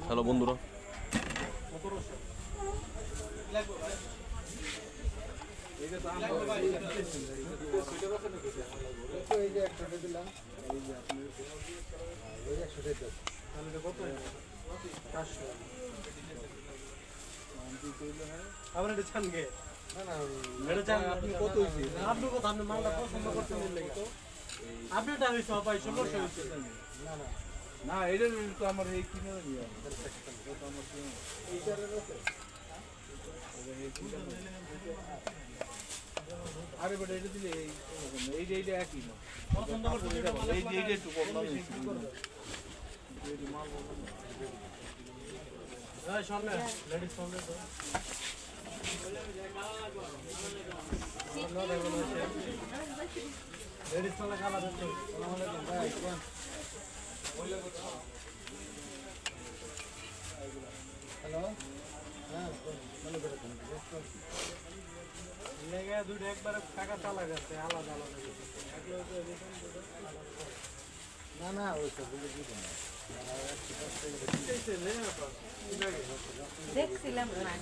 hello বন্ধুরা, আমার এটা চান গে এটা চান আপনি কত হইছে আপনি কত আপনি মালটা পছন্দ করতে দিলে আপনি এটা হইছে ভাই সমস্যা হইছে না না না এটা তো আমার এই কিনে নিয়া এটা আমার কিনে এইটারে আছে আরে বড় এটা দিলে এইটা একই না পছন্দ করতে এইটা একটু কম দামে এই মাল না সামনে লেডিস সামনে তো লেডিস সামনে কালা দিতে আসসালামু আলাইকুম ভাই কোন হ্যালো হ্যাঁ ভালো করে কোন লেগে দুটো একবার টাকা চালা গেছে আলাদা আলাদা না না ওই সব বুঝি না দেখছিলাম না